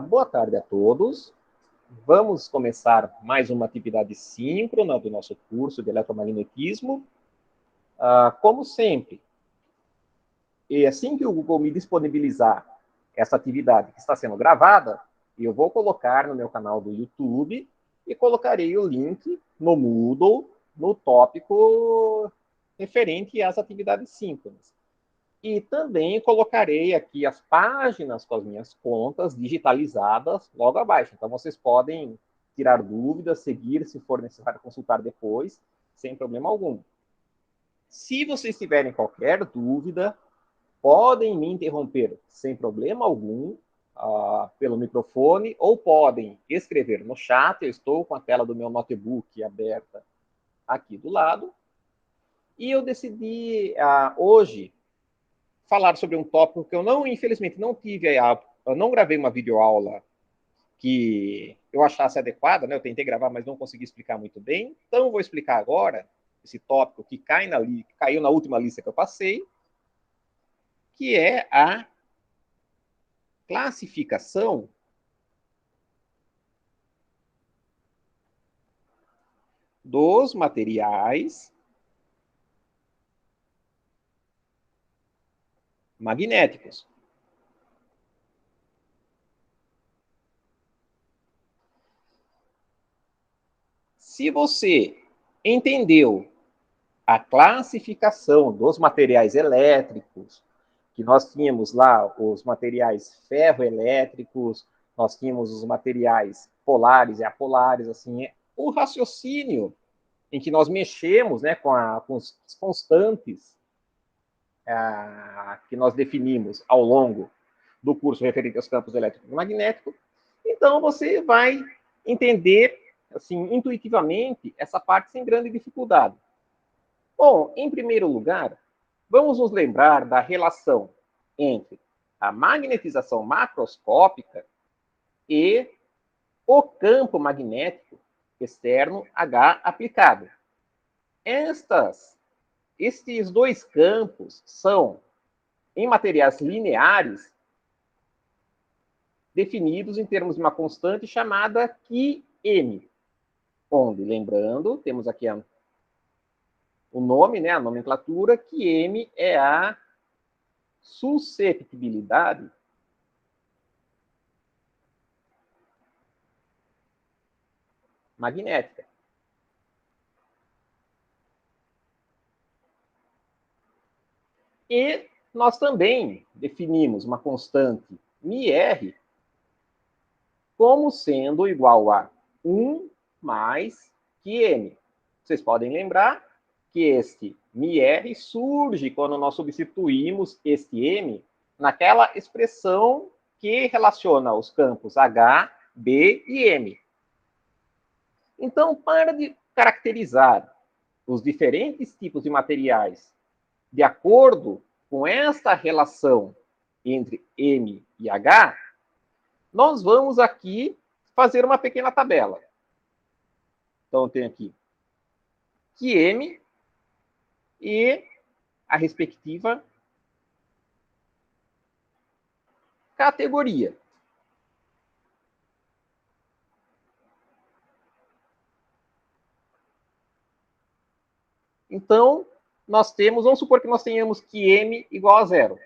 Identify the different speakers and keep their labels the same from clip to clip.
Speaker 1: Boa tarde a todos. Vamos começar mais uma atividade síncrona do nosso curso de eletromagnetismo. Como sempre, e assim que o Google me disponibilizar essa atividade que está sendo gravada, eu vou colocar no meu canal do YouTube e colocarei o link no Moodle, no tópico referente às atividades síncronas. E também colocarei aqui as páginas com as minhas contas digitalizadas logo abaixo. Então, vocês podem tirar dúvidas, seguir, se for necessário consultar depois, sem problema algum. Se vocês tiverem qualquer dúvida, podem me interromper sem problema algum pelo microfone, ou podem escrever no chat. Eu estou com a tela do meu notebook aberta aqui do lado. E eu decidi hoje falar sobre um tópico que eu infelizmente, eu não gravei uma videoaula que eu achasse adequada, né? Eu tentei gravar, mas não consegui explicar muito bem. Então, eu vou explicar agora esse tópico que caiu na última lista que eu passei, que é a classificação dos materiais magnéticos. Se você entendeu a classificação dos materiais elétricos, que nós tínhamos lá os materiais ferroelétricos, nós tínhamos os materiais polares e apolares, assim, o raciocínio em que nós mexemos, né, com as constantes que nós definimos ao longo do curso referente aos campos elétrico e magnético, então você vai entender, assim, intuitivamente, essa parte sem grande dificuldade. Bom, em primeiro lugar, vamos nos lembrar da relação entre a magnetização macroscópica e o campo magnético externo H aplicado. Estes dois campos são, em materiais lineares, definidos em termos de uma constante chamada Qm, onde, lembrando, temos aqui o nome, né, a nomenclatura, Qm é a susceptibilidade magnética. E nós também definimos uma constante μr como sendo igual a 1 mais Qm. Vocês podem lembrar que este μr surge quando nós substituímos este m naquela expressão que relaciona os campos H, B e M. Então, para caracterizar os diferentes tipos de materiais de acordo com esta relação entre M e H, nós vamos aqui fazer uma pequena tabela. Então, eu tenho aqui Qm e a respectiva categoria. Então, vamos supor que nós tenhamos Qm igual a zero.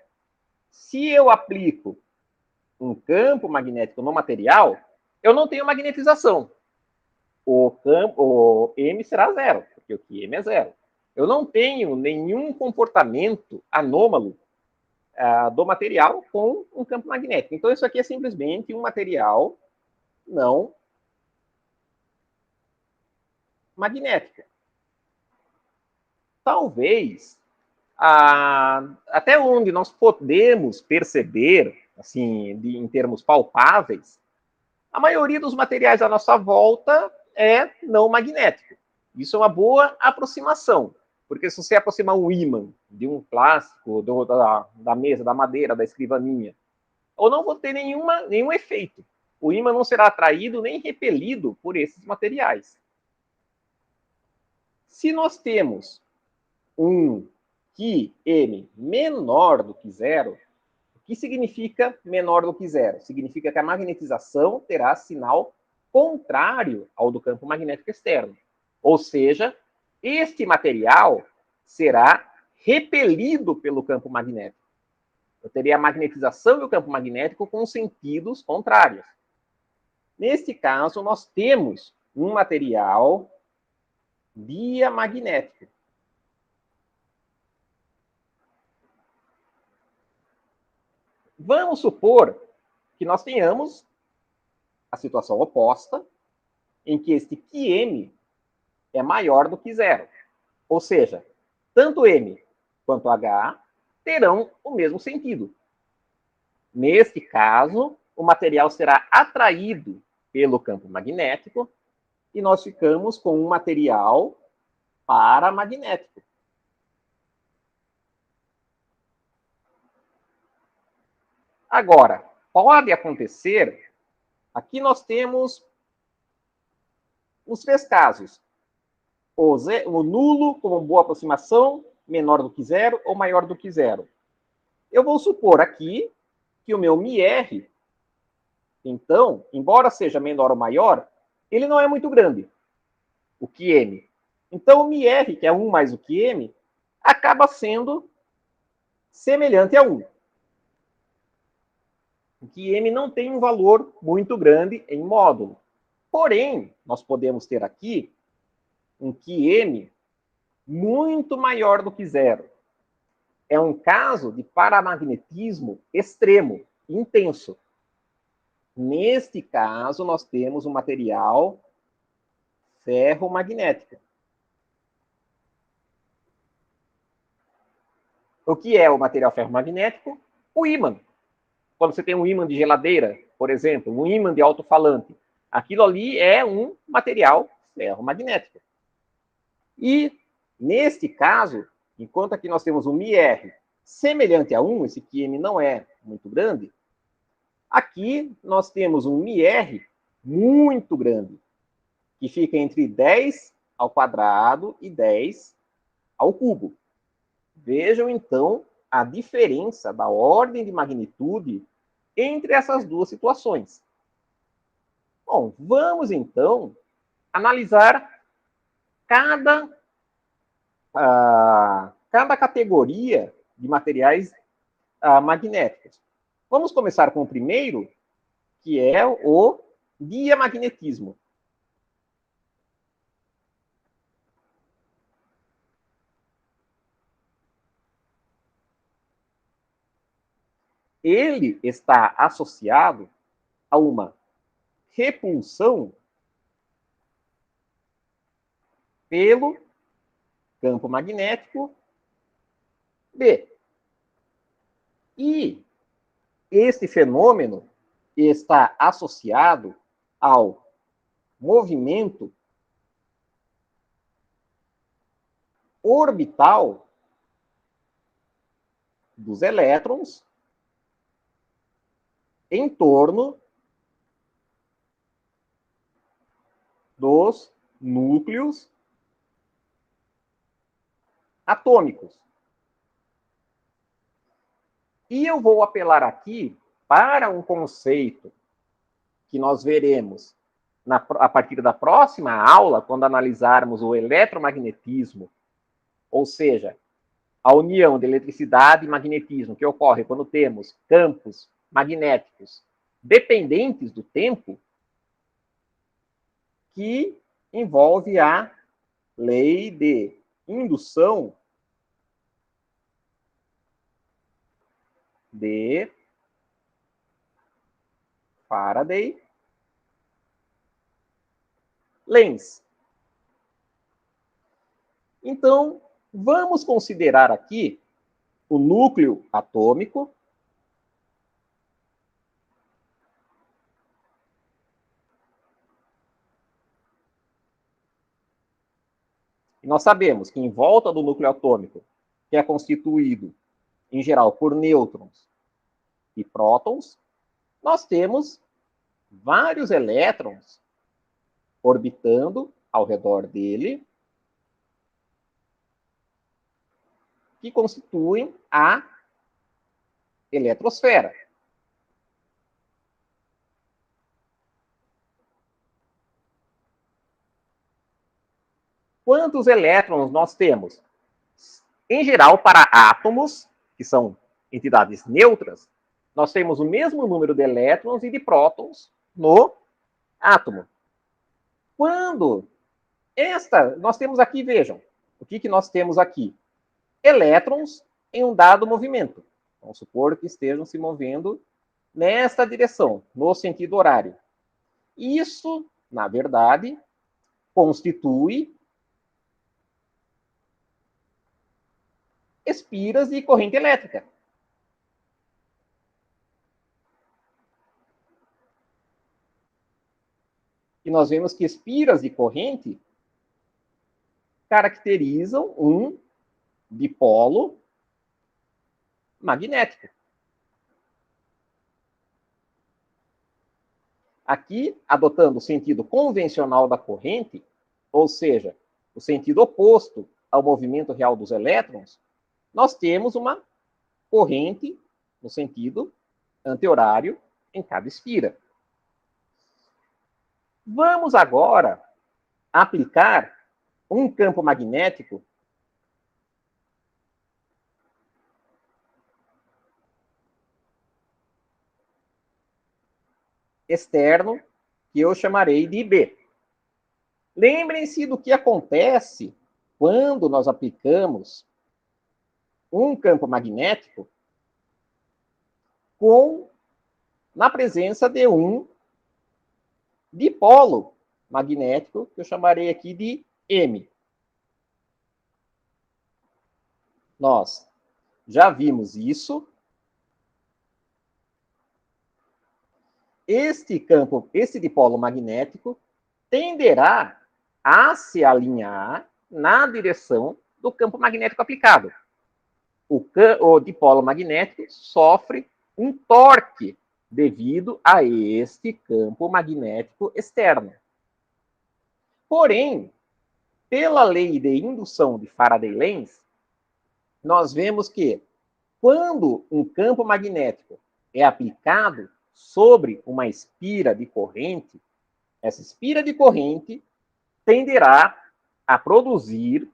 Speaker 1: Se eu aplico um campo magnético no material, eu não tenho magnetização. O M será zero, porque o Qm é zero. Eu não tenho nenhum comportamento anômalo do material com um campo magnético. Então, isso aqui é simplesmente um material não magnético. Talvez, até onde nós podemos perceber, assim, em termos palpáveis, a maioria dos materiais à nossa volta é não magnético. Isso é uma boa aproximação, porque se você aproximar um ímã de um plástico, da mesa, da madeira, da escrivaninha, eu não vou ter nenhum efeito. O ímã não será atraído nem repelido por esses materiais. Se nós temos um Qm menor do que zero, que significa menor do que zero? Significa que a magnetização terá sinal contrário ao do campo magnético externo. Ou seja, este material será repelido pelo campo magnético. Eu teria a magnetização e o campo magnético com sentidos contrários. Neste caso, nós temos um material diamagnético. Vamos supor que nós tenhamos a situação oposta, em que este QM é maior do que zero. Ou seja, tanto M quanto H terão o mesmo sentido. Neste caso, o material será atraído pelo campo magnético e nós ficamos com um material paramagnético. Agora, pode acontecer, aqui nós temos os três casos. O nulo, como boa aproximação, menor do que zero ou maior do que zero. Eu vou supor aqui que o meu μr, então, embora seja menor ou maior, ele não é muito grande, o QM. Então, o μr, que é 1 mais o QM, acaba sendo semelhante a 1. O QM não tem um valor muito grande em módulo. Porém, nós podemos ter aqui um QM muito maior do que zero. É um caso de paramagnetismo extremo, intenso. Neste caso, nós temos um material ferromagnético. O que é o material ferromagnético? O ímã. Quando você tem um ímã de geladeira, por exemplo, um ímã de alto-falante, aquilo ali é um material ferromagnético. E, neste caso, enquanto aqui nós temos um μr semelhante a 1, esse QM não é muito grande, aqui nós temos um μr muito grande, que fica entre 10 ao quadrado e 10 ao cubo. Vejam, então, a diferença da ordem de magnitude entre essas duas situações. Bom, vamos, então, analisar cada categoria de materiais magnéticos. Vamos começar com o primeiro, que é o diamagnetismo. Ele está associado a uma repulsão pelo campo magnético B. E este fenômeno está associado ao movimento orbital dos elétrons em torno dos núcleos atômicos. E eu vou apelar aqui para um conceito que nós veremos a partir da próxima aula, quando analisarmos o eletromagnetismo, ou seja, a união de eletricidade e magnetismo, que ocorre quando temos campos magnéticos dependentes do tempo, que envolve a lei de indução de Faraday-Lenz. Então, vamos considerar aqui o núcleo atômico. E nós sabemos que em volta do núcleo atômico, que é constituído, em geral, por nêutrons e prótons, nós temos vários elétrons orbitando ao redor dele, que constituem a eletrosfera. Quantos elétrons nós temos? Em geral, para átomos, que são entidades neutras, nós temos o mesmo número de elétrons e de prótons no átomo. Quando nós temos aqui, vejam, o que nós temos aqui? Elétrons em um dado movimento. Vamos supor que estejam se movendo nesta direção, no sentido horário. Isso, na verdade, constitui espiras de corrente elétrica. E nós vemos que espiras de corrente caracterizam um dipolo magnético. Aqui, adotando o sentido convencional da corrente, ou seja, o sentido oposto ao movimento real dos elétrons, nós temos uma corrente no sentido anti-horário em cada espira. Vamos agora aplicar um campo magnético externo, que eu chamarei de B. Lembrem-se do que acontece quando nós aplicamos um campo magnético na presença de um dipolo magnético, que eu chamarei aqui de M. Nós já vimos isso. Este dipolo magnético tenderá a se alinhar na direção do campo magnético aplicado. O dipolo magnético sofre um torque devido a este campo magnético externo. Porém, pela lei de indução de Faraday-Lenz, nós vemos que quando um campo magnético é aplicado sobre uma espira de corrente, essa espira de corrente tenderá a produzir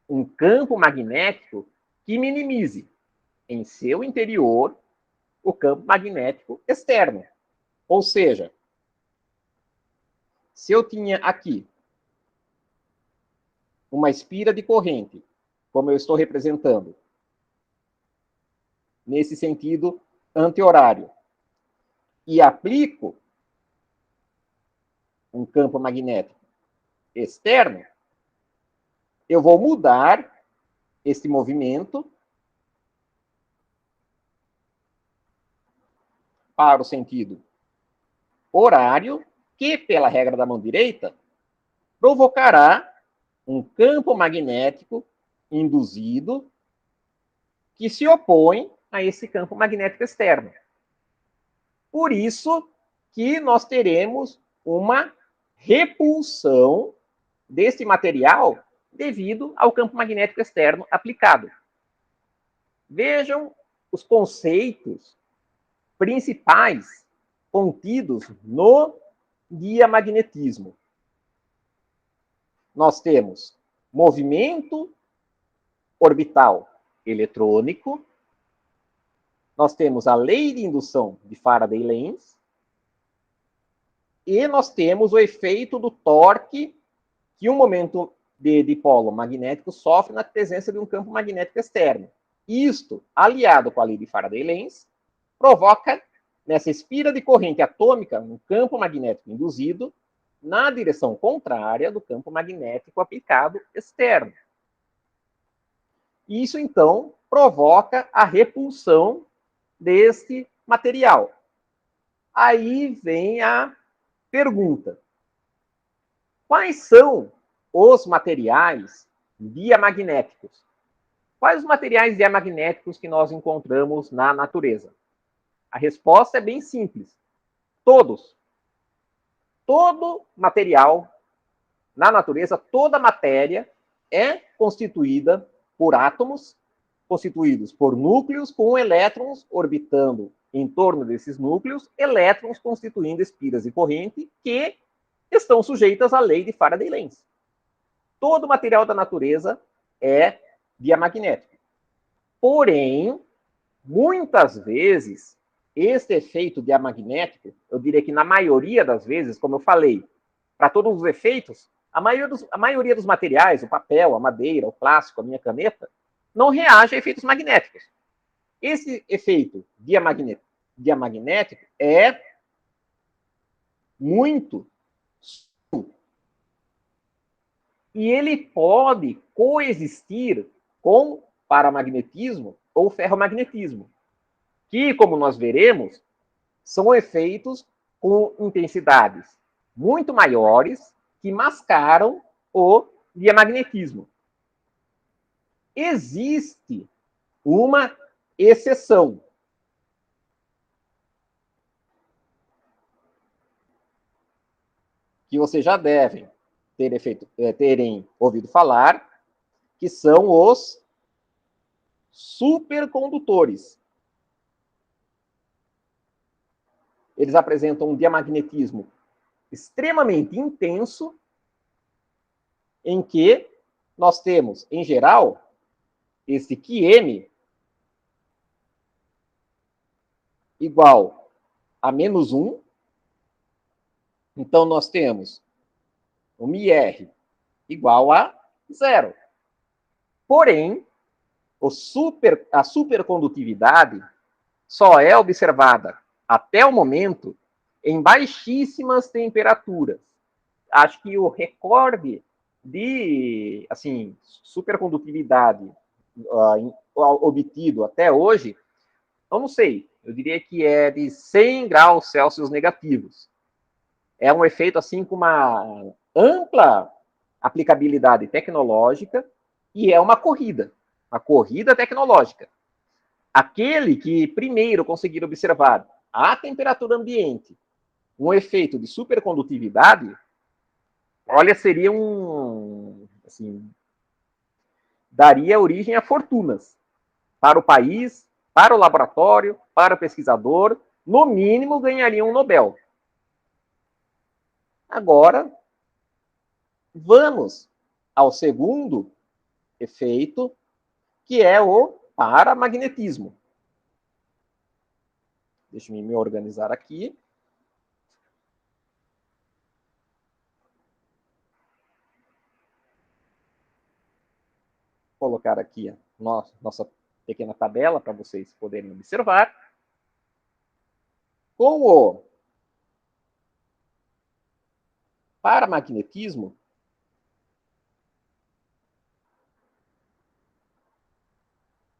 Speaker 1: um campo magnético que minimize em seu interior o campo magnético externo. Ou seja, se eu tinha aqui uma espira de corrente, como eu estou representando, nesse sentido anti-horário, e aplico um campo magnético externo, eu vou mudar esse movimento para o sentido horário, que, pela regra da mão direita, provocará um campo magnético induzido que se opõe a esse campo magnético externo. Por isso que nós teremos uma repulsão desse material devido ao campo magnético externo aplicado. Vejam os conceitos principais contidos no diamagnetismo. Nós temos movimento orbital eletrônico, nós temos a lei de indução de Faraday-Lenz, e nós temos o efeito do torque que um momento de dipolo magnético sofre na presença de um campo magnético externo. Isto, aliado com a lei de Faraday-Lenz, provoca, nessa espira de corrente atômica, um campo magnético induzido na direção contrária do campo magnético aplicado externo. Isso, então, provoca a repulsão deste material. Aí vem a pergunta: quais são os materiais diamagnéticos? Quais os materiais diamagnéticos que nós encontramos na natureza? A resposta é bem simples. Todos. Todo material na natureza, toda matéria é constituída por átomos constituídos por núcleos com elétrons orbitando em torno desses núcleos, elétrons constituindo espiras de corrente que estão sujeitas à lei de Faraday-Lenz. Todo material da natureza é diamagnético. Porém, muitas vezes, este efeito diamagnético, eu diria que na maioria das vezes, como eu falei, para todos os efeitos, a maioria dos materiais, o papel, a madeira, o plástico, a minha caneta, não reage a efeitos magnéticos. Esse efeito diamagnético é muito e ele pode coexistir com paramagnetismo ou ferromagnetismo, que, como nós veremos, são efeitos com intensidades muito maiores que mascaram o diamagnetismo. Existe uma exceção. Que vocês já devem terem ouvido falar, que são os supercondutores. Eles apresentam um diamagnetismo extremamente intenso, em que nós temos, em geral, esse QM igual a -1. Então, nós temos o MIR igual a 0. Porém, a supercondutividade só é observada até o momento em baixíssimas temperaturas. Acho que o recorde de supercondutividade obtido até hoje, eu não sei, eu diria que é de 100 graus Celsius negativos. É um efeito assim com uma ampla aplicabilidade tecnológica e é uma corrida tecnológica. Aquele que primeiro conseguir observar a temperatura ambiente, um efeito de supercondutividade, olha, seria daria origem a fortunas para o país, para o laboratório, para o pesquisador, no mínimo ganharia um Nobel. Agora, vamos ao segundo efeito, que é o paramagnetismo. Deixa eu me organizar aqui. Vou colocar aqui a nossa pequena tabela para vocês poderem observar. Com o paramagnetismo,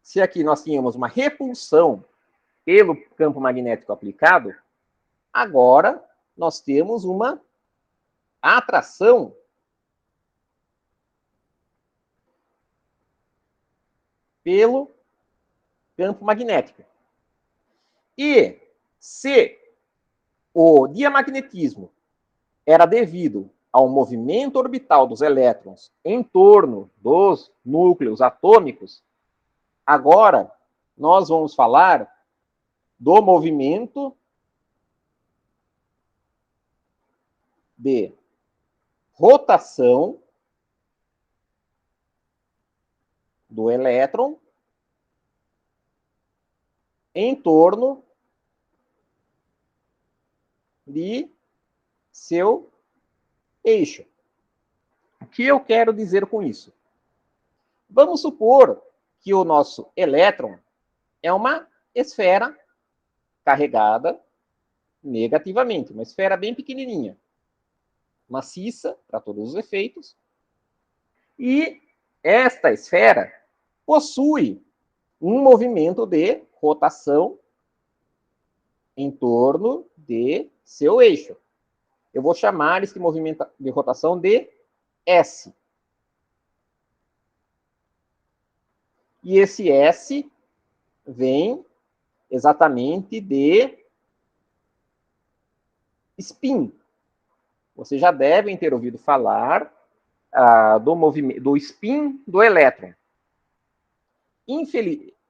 Speaker 1: se aqui nós tínhamos uma repulsão pelo campo magnético aplicado, agora nós temos uma atração pelo campo magnético. E se o diamagnetismo era devido ao movimento orbital dos elétrons em torno dos núcleos atômicos, agora nós vamos falar do movimento de rotação do elétron em torno de seu eixo. O que eu quero dizer com isso? Vamos supor que o nosso elétron é uma esfera carregada negativamente, uma esfera bem pequenininha, maciça para todos os efeitos, e esta esfera possui um movimento de rotação em torno de seu eixo. Eu vou chamar esse movimento de rotação de S. E esse S vem exatamente de spin. Vocês já devem ter ouvido falar do spin do elétron.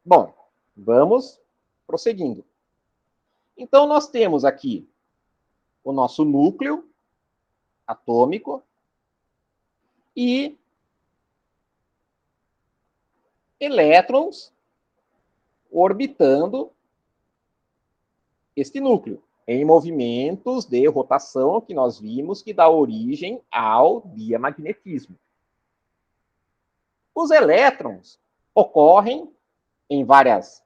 Speaker 1: Bom, vamos prosseguindo. Então, nós temos aqui o nosso núcleo atômico e elétrons orbitando este núcleo, em movimentos de rotação que nós vimos que dá origem ao diamagnetismo. Os elétrons ocorrem em vários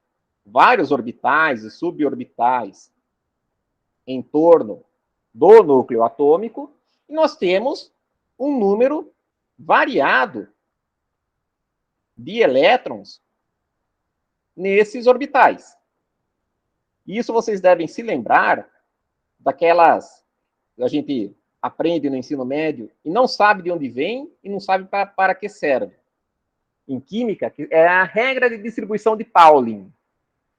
Speaker 1: orbitais e suborbitais em torno do núcleo atômico, e nós temos um número variado de elétrons nesses orbitais. Isso vocês devem se lembrar daquelas que a gente aprende no ensino médio e não sabe de onde vem e não sabe para que serve. Em química, é a regra de distribuição de Pauling,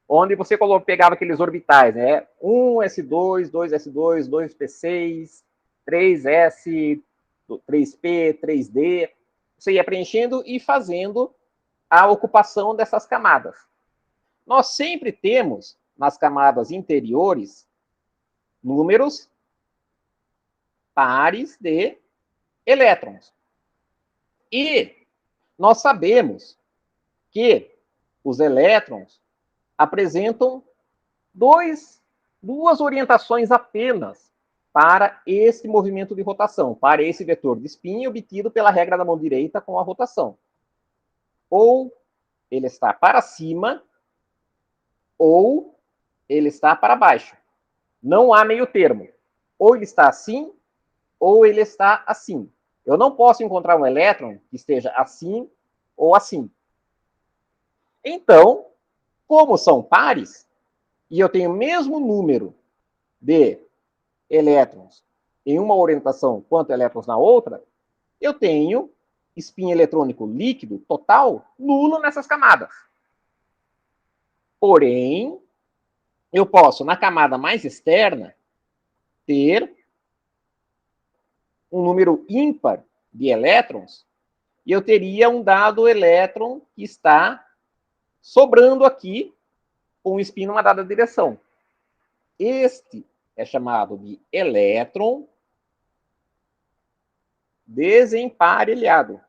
Speaker 1: onde você pegava aqueles orbitais, né? 1s2, 2s2, 2p6, 3s, 3p, 3d. Você ia preenchendo e fazendo a ocupação dessas camadas. Nós sempre temos, nas camadas interiores, números pares de elétrons. E nós sabemos que os elétrons apresentam duas orientações apenas para esse movimento de rotação, para esse vetor de spin obtido pela regra da mão direita com a rotação. Ou ele está para cima, ou ele está para baixo. Não há meio termo. Ou ele está assim, ou ele está assim. Eu não posso encontrar um elétron que esteja assim ou assim. Então, como são pares, e eu tenho o mesmo número de elétrons em uma orientação quanto elétrons na outra, eu tenho spin eletrônico líquido total nulo nessas camadas. Porém, eu posso, na camada mais externa, ter um número ímpar de elétrons, e eu teria um dado elétron que está sobrando aqui com um spin numa dada direção. Este é chamado de elétron desemparelhado.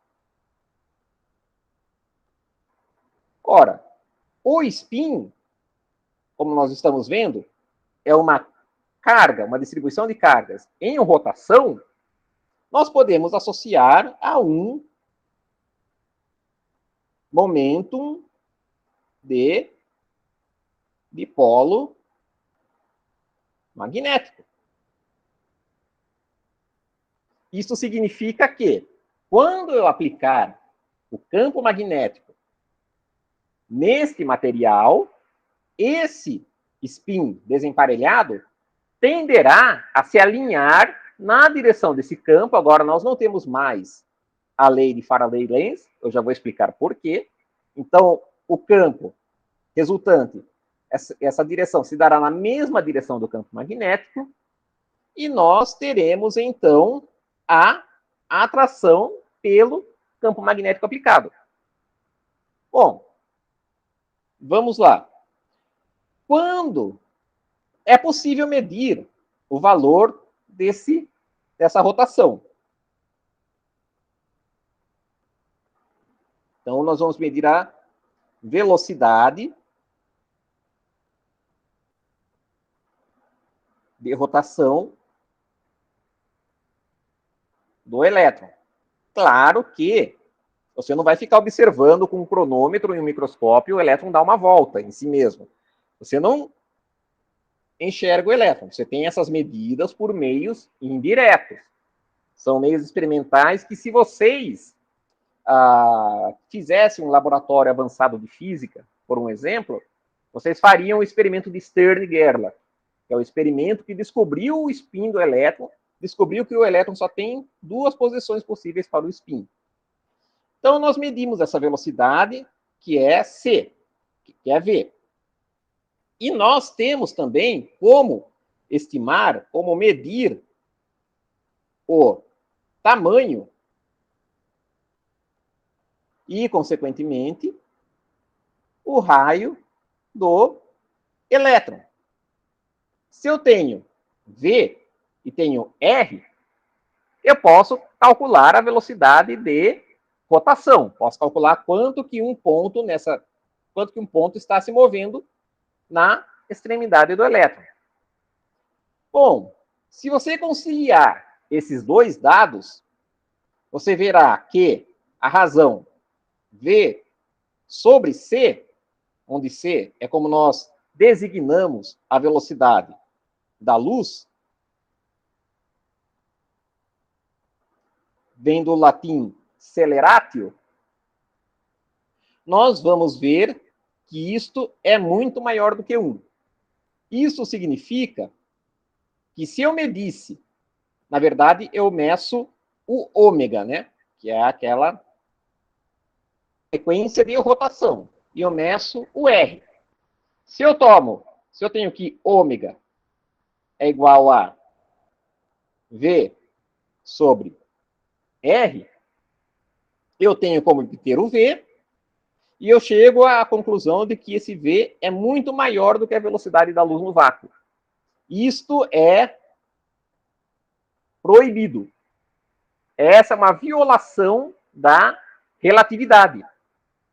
Speaker 1: Ora, o spin, como nós estamos vendo, é uma carga, uma distribuição de cargas em rotação. Nós podemos associar a um momentum de dipolo magnético. Isso significa que, quando eu aplicar o campo magnético neste material, esse spin desemparelhado tenderá a se alinhar na direção desse campo. Agora, nós não temos mais a lei de Faraday-Lenz, eu já vou explicar por quê. Então, o campo resultante, essa direção se dará na mesma direção do campo magnético, e nós teremos, então, a atração pelo campo magnético aplicado. Bom, vamos lá. Quando é possível medir o valor dessa rotação? Então, nós vamos medir a velocidade de rotação do elétron. Claro que você não vai ficar observando com um cronômetro e um microscópio o elétron dar uma volta em si mesmo. Você não enxerga o elétron. Você tem essas medidas por meios indiretos. São meios experimentais que, se vocês fizessem um laboratório avançado de física, por um exemplo, vocês fariam o experimento de Stern-Gerlach, que é o experimento que descobriu o spin do elétron, descobriu que o elétron só tem duas posições possíveis para o spin. Então, nós medimos essa velocidade, que é C, que é V. E nós temos também como estimar, como medir o tamanho e, consequentemente, o raio do elétron. Se eu tenho V e tenho R, eu posso calcular a velocidade de rotação. Posso calcular quanto que um ponto está se movendo na extremidade do elétron. Bom, se você conciliar esses dois dados, você verá que a razão V sobre C, onde C é como nós designamos a velocidade da luz, vem do latim celeratio, nós vamos ver que isto é muito maior do que 1. Isso significa que se eu medisse, na verdade, eu meço o ômega, né? Que é aquela frequência de rotação. E eu meço o R. Se eu tenho que ômega é igual a V sobre R, eu tenho como obter o V, e eu chego à conclusão de que esse V é muito maior do que a velocidade da luz no vácuo. Isto é proibido. Essa é uma violação da relatividade.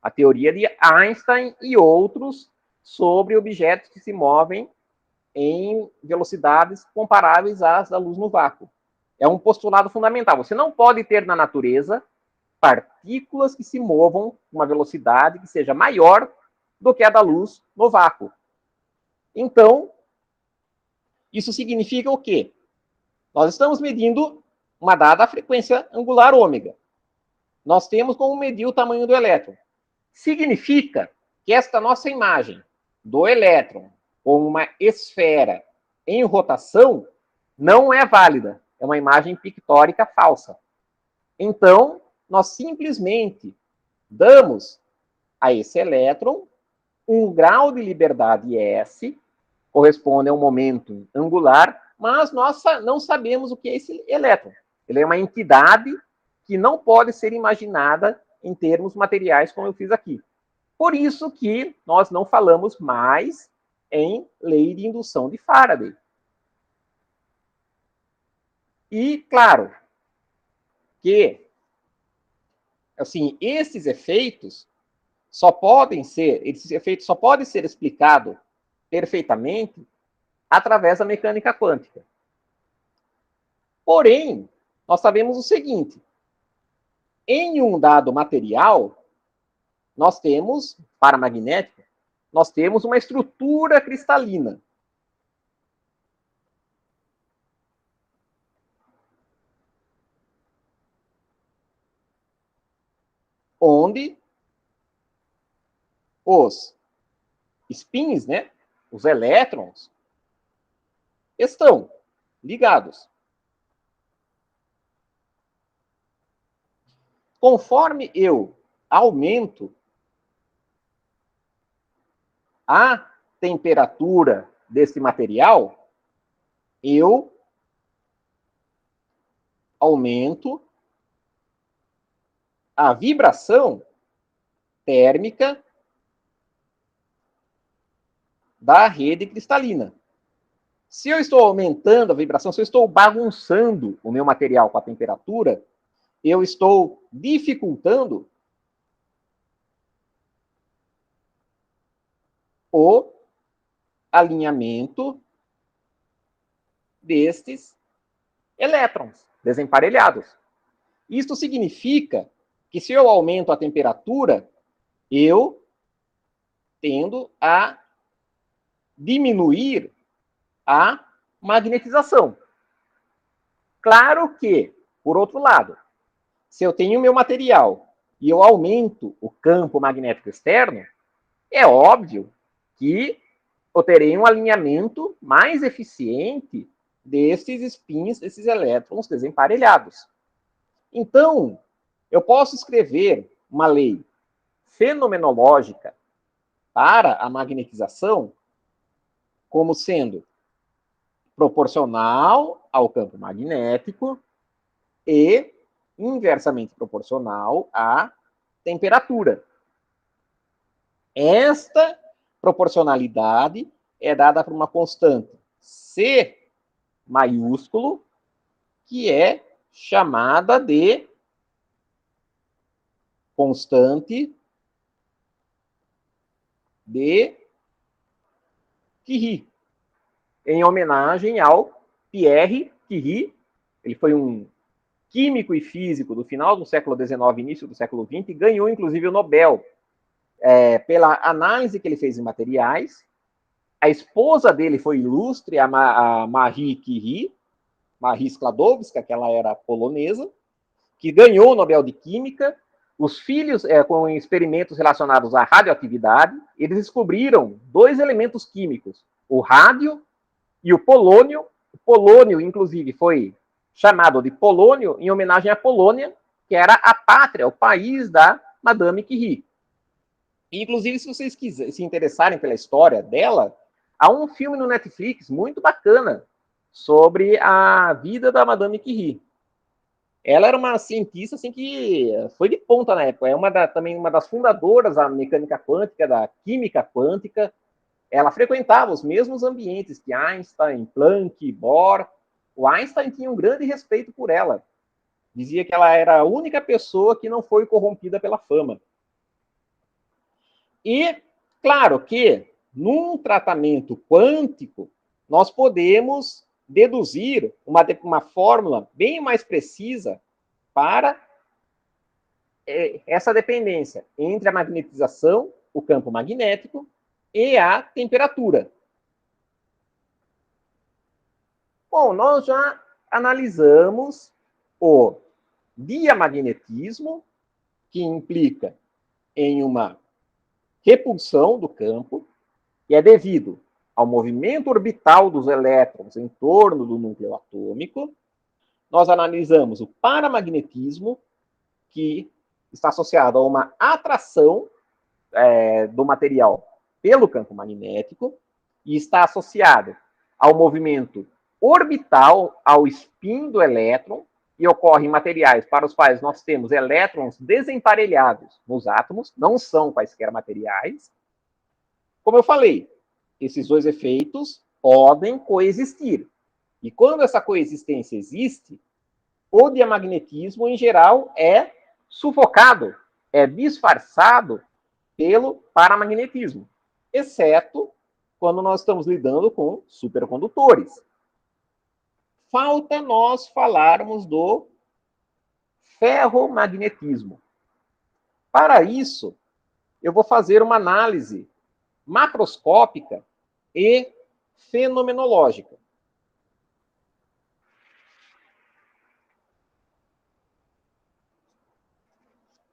Speaker 1: A teoria de Einstein e outros sobre objetos que se movem em velocidades comparáveis às da luz no vácuo. É um postulado fundamental. Você não pode ter na natureza partículas que se movam com uma velocidade que seja maior do que a da luz no vácuo. Então, isso significa o quê? Nós estamos medindo uma dada frequência angular ômega. Nós temos como medir o tamanho do elétron. Significa que esta nossa imagem do elétron como uma esfera em rotação não é válida. É uma imagem pictórica falsa. Então, nós simplesmente damos a esse elétron um grau de liberdade S, corresponde a um momento angular, mas nós não sabemos o que é esse elétron. Ele é uma entidade que não pode ser imaginada em termos materiais, como eu fiz aqui. Por isso que nós não falamos mais em lei de indução de Faraday. E, claro, que assim, esses efeitos só podem ser explicados perfeitamente através da mecânica quântica. Porém, nós sabemos o seguinte: em um dado material, nós temos, paramagnética, nós temos uma estrutura cristalina. Onde os spins, né, os elétrons, estão ligados. Conforme eu aumento a temperatura desse material, eu aumento a vibração térmica da rede cristalina. Se eu estou aumentando a vibração, se eu estou bagunçando o meu material com a temperatura, eu estou dificultando o alinhamento destes elétrons desemparelhados. Isto significa que se eu aumento a temperatura, eu tendo a diminuir a magnetização. Claro que, por outro lado, se eu tenho meu material e eu aumento o campo magnético externo, é óbvio que eu terei um alinhamento mais eficiente desses spins, desses elétrons desemparelhados. Então, eu posso escrever uma lei fenomenológica para a magnetização como sendo proporcional ao campo magnético e inversamente proporcional à temperatura. Esta proporcionalidade é dada por uma constante C maiúsculo, que é chamada de constante de Curie, em homenagem ao Pierre Curie. Ele foi um químico e físico do final do século XIX, início do século XX, e ganhou, inclusive, o Nobel pela análise que ele fez em materiais. A esposa dele foi ilustre, a Marie Curie, Marie Skłodowska, que ela era polonesa, que ganhou o Nobel de Química. Os filhos, com experimentos relacionados à radioatividade, eles descobriram 2 elementos químicos, o rádio e o polônio. O polônio, inclusive, foi chamado de polônio em homenagem à Polônia, que era a pátria, o país da Madame Curie. Inclusive, se vocês se interessarem pela história dela, há um filme no Netflix muito bacana sobre a vida da Madame Curie. Ela era uma cientista assim, que foi de ponta na época. Também uma das fundadoras da mecânica quântica, da química quântica. Ela frequentava os mesmos ambientes que Einstein, Planck, Bohr. O Einstein tinha um grande respeito por ela. Dizia que ela era a única pessoa que não foi corrompida pela fama. E, claro que, num tratamento quântico, nós podemos deduzir uma fórmula bem mais precisa para essa dependência entre a magnetização, o campo magnético, e a temperatura. Bom, nós já analisamos o diamagnetismo, que implica em uma repulsão do campo, que é devido ao movimento orbital dos elétrons em torno do núcleo atômico. Nós analisamos o paramagnetismo, que está associado a uma atração do material pelo campo magnético, e está associado ao movimento orbital, ao spin do elétron, e ocorre em materiais para os quais nós temos elétrons desemparelhados nos átomos, não são quaisquer materiais. Como eu falei, esses 2 efeitos podem coexistir. E quando essa coexistência existe, o diamagnetismo, em geral, é sufocado, é disfarçado pelo paramagnetismo, exceto quando nós estamos lidando com supercondutores. Falta nós falarmos do ferromagnetismo. Para isso, eu vou fazer uma análise macroscópica e fenomenológica.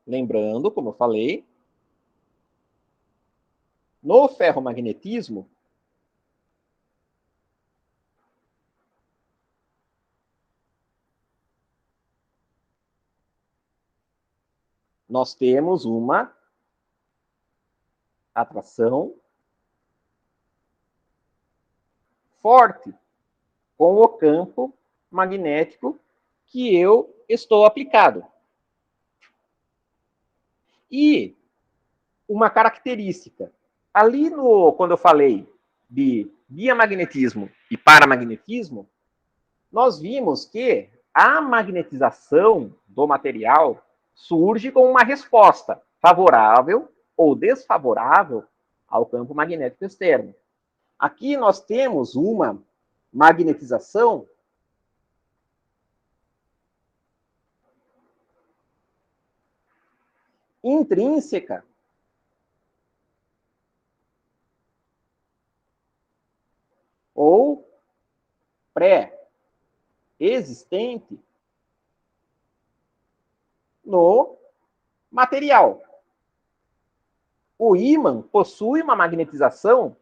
Speaker 1: Lembrando, como eu falei, no ferromagnetismo, nós temos uma atração forte com o campo magnético que eu estou aplicado. E uma característica, ali quando eu falei de diamagnetismo e paramagnetismo, nós vimos que a magnetização do material surge como uma resposta favorável ou desfavorável ao campo magnético externo. Aqui nós temos uma magnetização intrínseca ou pré-existente no material. O ímã possui uma magnetização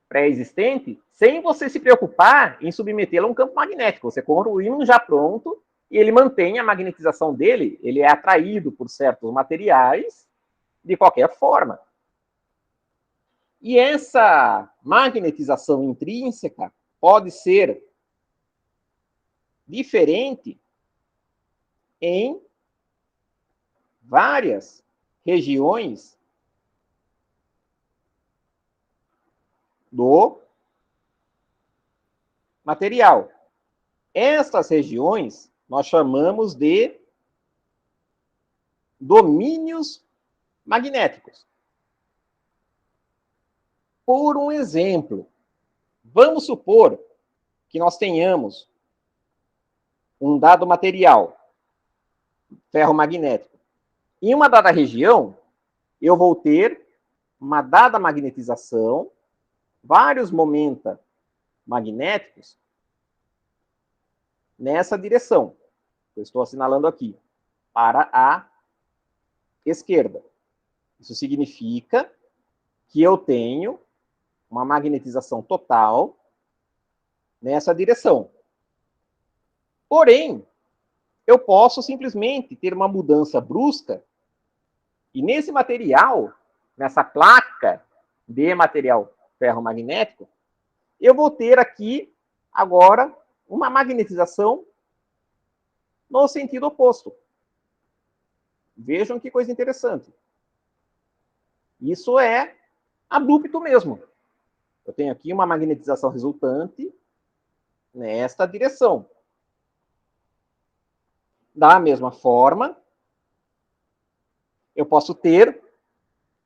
Speaker 1: pré-existente sem você se preocupar em submetê-lo a um campo magnético. Você compra o ímã já pronto e ele mantém a magnetização dele, ele é atraído por certos materiais de qualquer forma. E essa magnetização intrínseca pode ser diferente em várias regiões do material. Estas regiões nós chamamos de domínios magnéticos. Por um exemplo, vamos supor que nós tenhamos um dado material, ferromagnético. Em uma dada região, eu vou ter uma dada magnetização, vários momenta magnéticos nessa direção. Eu estou assinalando aqui, para a esquerda. Isso significa que eu tenho uma magnetização total nessa direção. Porém, eu posso simplesmente ter uma mudança brusca e nesse material, nessa placa de material ferromagnético, eu vou ter aqui agora uma magnetização no sentido oposto. Vejam que coisa interessante. Isso é abrupto mesmo. Eu tenho aqui uma magnetização resultante nesta direção. Da mesma forma, eu posso ter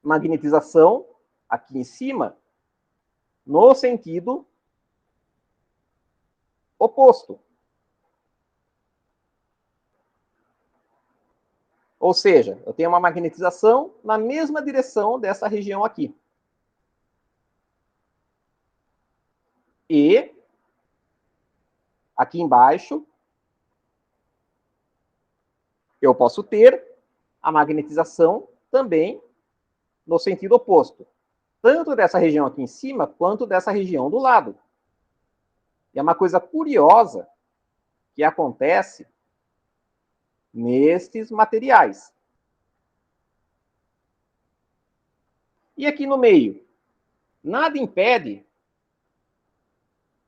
Speaker 1: magnetização aqui em cima no sentido oposto. Ou seja, eu tenho uma magnetização na mesma direção dessa região aqui. E aqui embaixo eu posso ter a magnetização também no sentido oposto. Tanto dessa região aqui em cima, quanto dessa região do lado. E é uma coisa curiosa que acontece nestes materiais. E aqui no meio? Nada impede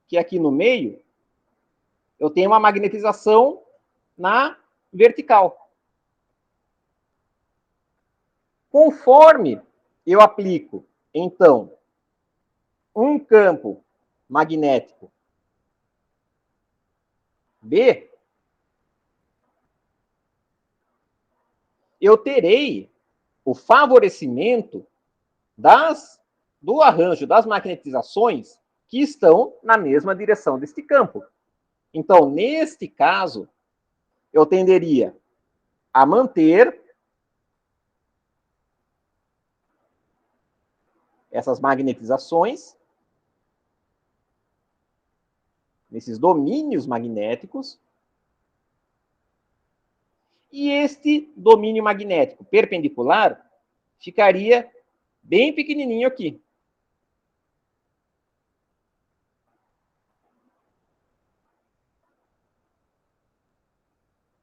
Speaker 1: que aqui no meio eu tenha uma magnetização na vertical. Conforme eu aplico, então, um campo magnético B, eu terei o favorecimento do arranjo das magnetizações que estão na mesma direção deste campo. Então, neste caso, eu tenderia a manter essas magnetizações nesses domínios magnéticos. E este domínio magnético perpendicular ficaria bem pequenininho aqui.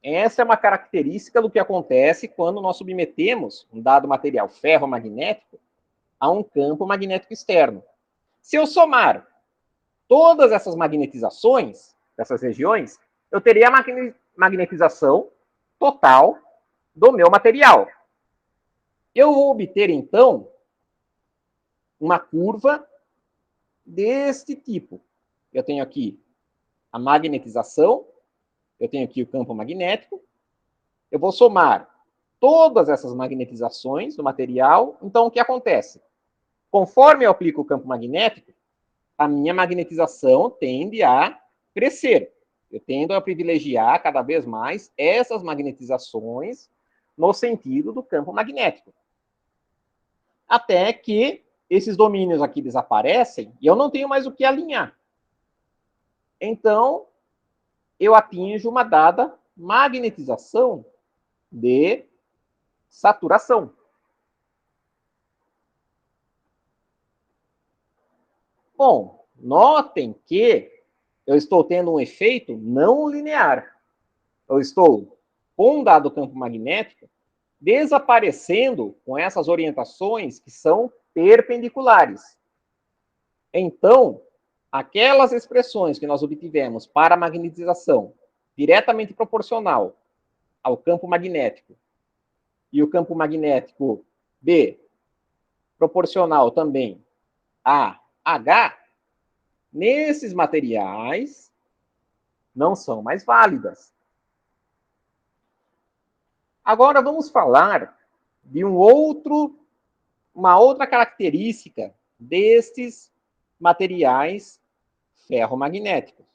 Speaker 1: Essa é uma característica do que acontece quando nós submetemos um dado material ferromagnético a um campo magnético externo. Se eu somar todas essas magnetizações dessas regiões, eu teria a magnetização total do meu material. Eu vou obter, então, uma curva deste tipo. Eu tenho aqui a magnetização, eu tenho aqui o campo magnético, eu vou somar todas essas magnetizações do material. Então, o que acontece? Conforme eu aplico o campo magnético, a minha magnetização tende a crescer. Eu tendo a privilegiar cada vez mais essas magnetizações no sentido do campo magnético. Até que esses domínios aqui desaparecem e eu não tenho mais o que alinhar. Então, eu atinjo uma dada magnetização de saturação. Bom, notem que eu estou tendo um efeito não linear. Eu estou, com um dado campo magnético, desaparecendo com essas orientações que são perpendiculares. Então, aquelas expressões que nós obtivemos para a magnetização diretamente proporcional ao campo magnético e o campo magnético B proporcional também a H, nesses materiais, não são mais válidas. Agora vamos falar de uma outra característica destes materiais ferromagnéticos.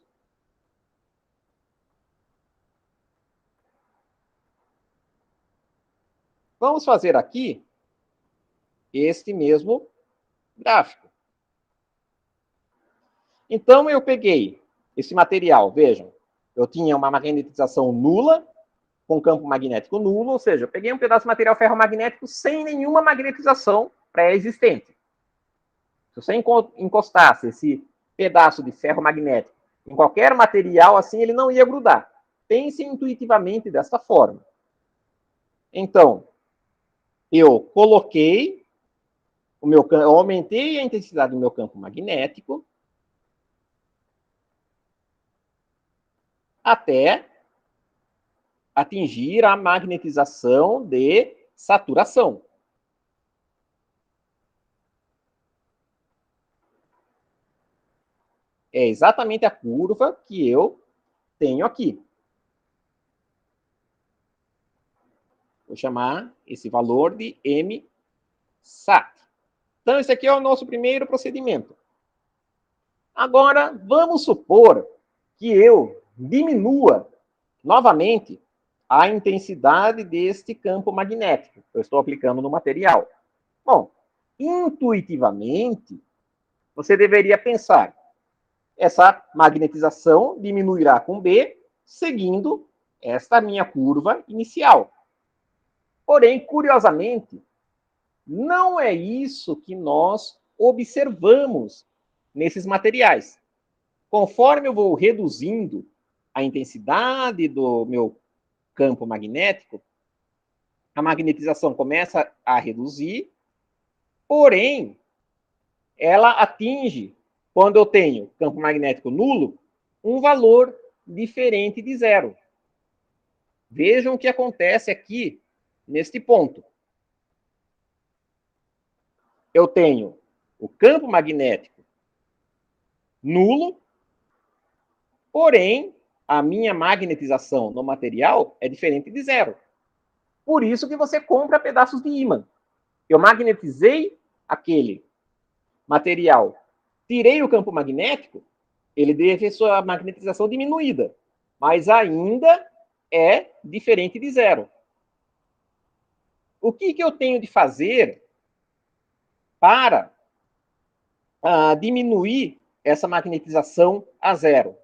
Speaker 1: Vamos fazer aqui este mesmo gráfico. Então, eu peguei esse material, vejam, eu tinha uma magnetização nula, com campo magnético nulo, ou seja, eu peguei um pedaço de material ferromagnético sem nenhuma magnetização pré-existente. Se você encostasse esse pedaço de ferro magnético em qualquer material assim, ele não ia grudar. Pense intuitivamente desta forma. Então, eu coloquei eu aumentei a intensidade do meu campo magnético até atingir a magnetização de saturação. É exatamente a curva que eu tenho aqui. Vou chamar esse valor de MSAT. Então, esse aqui é o nosso primeiro procedimento. Agora, vamos supor que eu diminua novamente a intensidade deste campo magnético que eu estou aplicando no material. Bom, intuitivamente, você deveria pensar, essa magnetização diminuirá com B, seguindo esta minha curva inicial. Porém, curiosamente, não é isso que nós observamos nesses materiais. Conforme eu vou reduzindo a intensidade do meu campo magnético, a magnetização começa a reduzir, porém, ela atinge, quando eu tenho campo magnético nulo, um valor diferente de zero. Vejam o que acontece aqui neste ponto. Eu tenho o campo magnético nulo, porém, a minha magnetização no material é diferente de zero. Por isso que você compra pedaços de ímã. Eu magnetizei aquele material, tirei o campo magnético, ele teve sua magnetização diminuída, mas ainda é diferente de zero. O que eu tenho de fazer para diminuir essa magnetização a zero?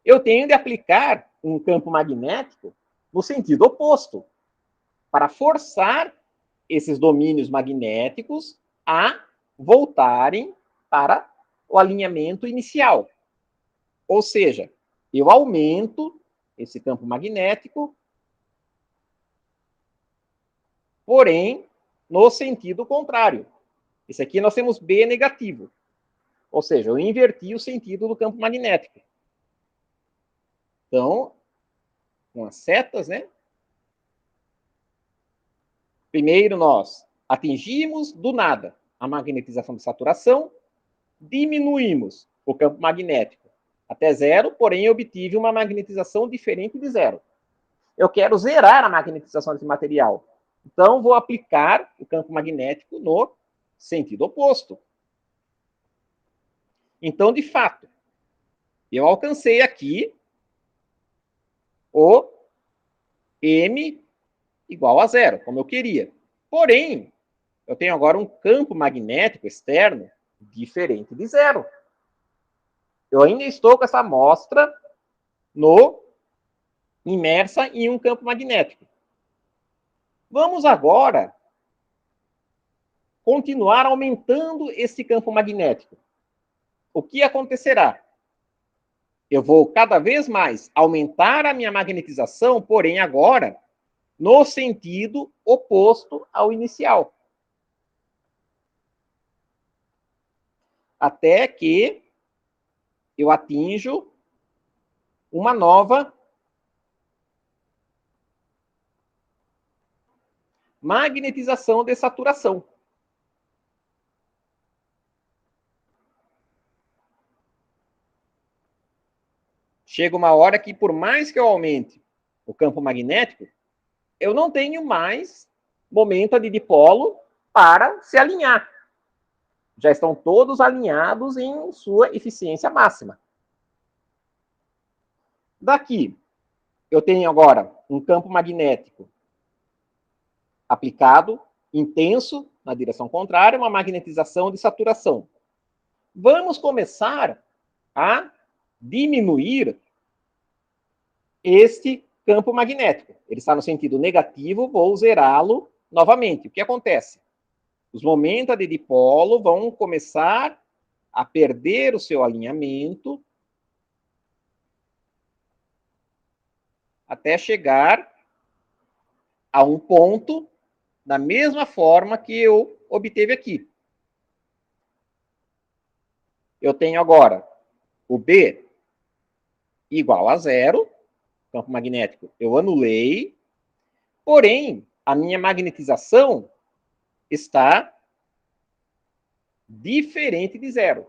Speaker 1: Eu tenho de aplicar um campo magnético no sentido oposto, para forçar esses domínios magnéticos a voltarem para o alinhamento inicial. Ou seja, eu aumento esse campo magnético, porém, no sentido contrário. Esse aqui nós temos B negativo. Ou seja, eu inverti o sentido do campo magnético. Então, com as setas, né? Primeiro nós atingimos do nada a magnetização de saturação, diminuímos o campo magnético até zero, porém obtive uma magnetização diferente de zero. Eu quero zerar a magnetização desse material. Então, vou aplicar o campo magnético no sentido oposto. Então, de fato, eu alcancei aqui o M igual a zero, como eu queria. Porém, eu tenho agora um campo magnético externo diferente de zero. Eu ainda estou com essa amostra imersa em um campo magnético. Vamos agora continuar aumentando esse campo magnético. O que acontecerá? Eu vou cada vez mais aumentar a minha magnetização, porém agora no sentido oposto ao inicial. Até que eu atinjo uma nova magnetização de saturação. chega uma hora que, por mais que eu aumente o campo magnético, eu não tenho mais momento de dipolo para se alinhar. Já estão todos alinhados em sua eficiência máxima. Daqui, eu tenho agora um campo magnético aplicado, intenso, na direção contrária, uma magnetização de saturação. Vamos começar a diminuir este campo magnético. Ele está no sentido negativo, vou zerá-lo novamente. O que acontece? Os momentos de dipolo vão começar a perder o seu alinhamento até chegar a um ponto da mesma forma que eu obteve aqui. Eu tenho agora o B igual a zero, campo magnético eu anulei, porém, a minha magnetização está diferente de zero.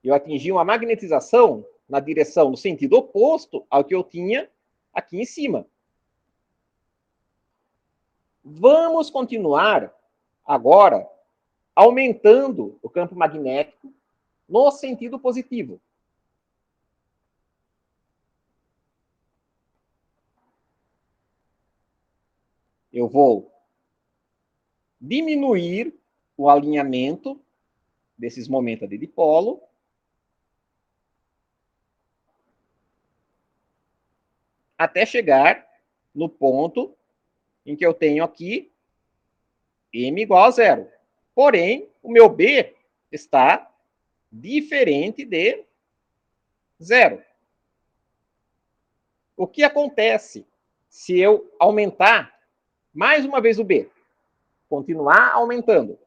Speaker 1: Eu atingi uma magnetização na direção, no sentido oposto ao que eu tinha aqui em cima. Vamos continuar agora aumentando o campo magnético no sentido positivo. Eu vou diminuir o alinhamento desses momentos de dipolo até chegar no ponto em que eu tenho aqui M igual a zero. Porém, o meu B está diferente de zero. O que acontece se eu aumentar mais uma vez o B? Continuar aumentando.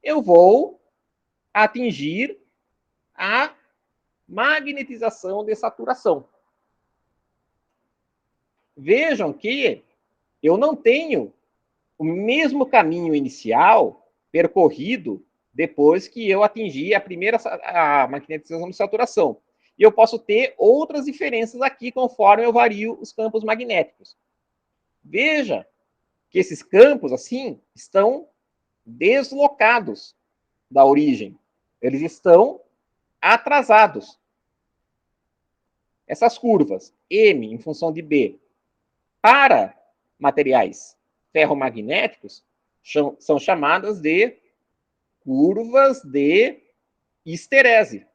Speaker 1: Eu vou atingir a magnetização de saturação. Vejam que eu não tenho o mesmo caminho inicial percorrido depois que eu atingir a primeira magnetização de saturação. E eu posso ter outras diferenças aqui conforme eu vario os campos magnéticos. Veja que esses campos, assim, estão deslocados da origem. Eles estão atrasados. Essas curvas, M em função de B, para materiais ferromagnéticos, são chamadas de curvas de histerese,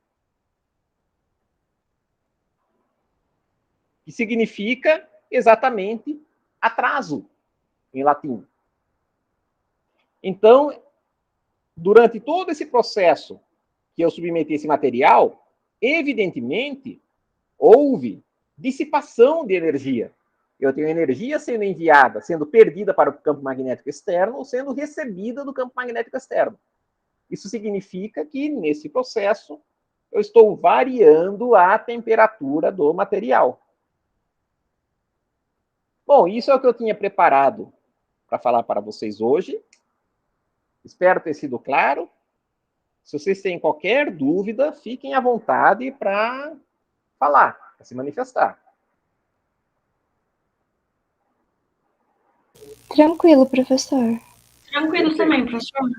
Speaker 1: que significa exatamente atraso em latim. Então, durante todo esse processo que eu submeti esse material, evidentemente, houve dissipação de energia. Eu tenho energia sendo enviada, sendo perdida para o campo magnético externo ou sendo recebida do campo magnético externo. Isso significa que, nesse processo, eu estou variando a temperatura do material. Bom, isso é o que eu tinha preparado para falar para vocês hoje. Espero ter sido claro. Se vocês têm qualquer dúvida, fiquem à vontade para falar, para se manifestar.
Speaker 2: Tranquilo, professor.
Speaker 3: Tranquilo também, professor.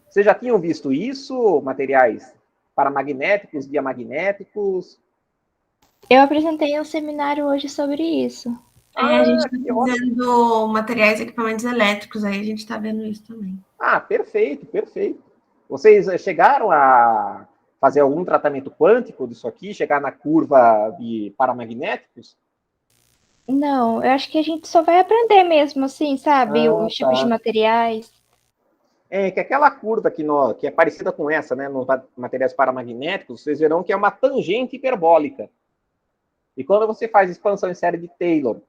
Speaker 1: Vocês já tinham visto isso? Materiais paramagnéticos, diamagnéticos?
Speaker 2: Eu apresentei um seminário hoje sobre isso.
Speaker 3: A gente está
Speaker 1: Que ótimo.
Speaker 3: fazendo materiais e equipamentos elétricos, aí a gente está vendo isso também.
Speaker 1: Ah, perfeito, perfeito. Vocês chegaram a fazer algum tratamento quântico disso aqui? Chegar na curva de paramagnéticos?
Speaker 2: Não, eu acho que a gente só vai aprender mesmo, assim, sabe? Os tipos de materiais.
Speaker 1: É que aquela curva que é parecida com essa, né, nos materiais paramagnéticos, vocês verão que é uma tangente hiperbólica. E quando você faz expansão em série de Taylor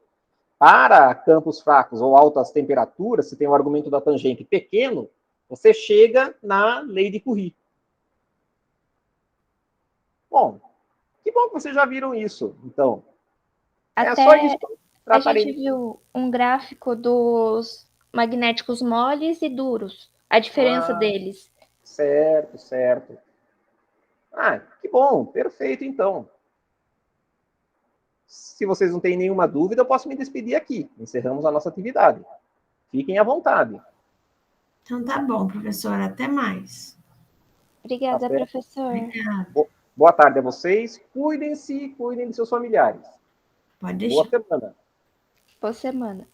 Speaker 1: para campos fracos ou altas temperaturas, se tem um argumento da tangente pequeno, você chega na lei de Curie. Bom, que bom que vocês já viram isso, então. É só eles
Speaker 2: A gente viu um gráfico dos magnéticos moles e duros, a diferença deles.
Speaker 1: Certo, certo. Ah, que bom, perfeito, então. se vocês não têm nenhuma dúvida, eu posso me despedir aqui. Encerramos a nossa atividade. Fiquem à vontade.
Speaker 3: Então tá bom, professora. Até mais.
Speaker 2: Obrigada,
Speaker 1: Tá certo?
Speaker 2: professor.
Speaker 1: Boa tarde a vocês. Cuidem-se, cuidem de seus familiares.
Speaker 3: Pode
Speaker 1: Boa
Speaker 3: deixar.
Speaker 1: semana.
Speaker 2: Boa semana.